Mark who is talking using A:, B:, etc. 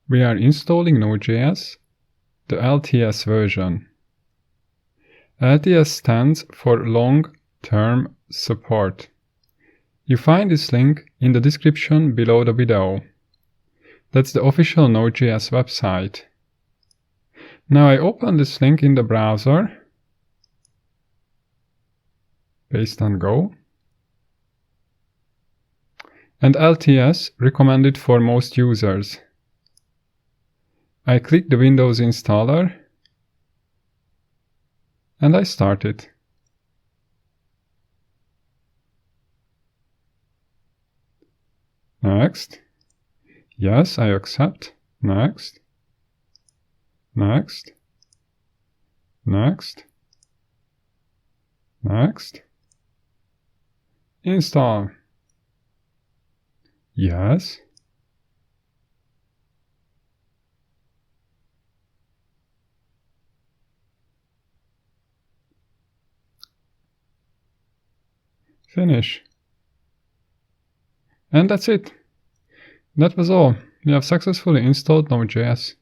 A: We are installing Node.js, the LTS version. LTS stands for Long-Term Support. You find this link in the description below the video. That's the official Node.js website. Now I open this link in the browser, paste and go. And LTS recommended for most users. I click the Windows installer and I start it. Next. Yes, I accept. Next. Next. Next. Next. Install. Yes. Finish. And that's it. That was all. We have successfully installed Node.js.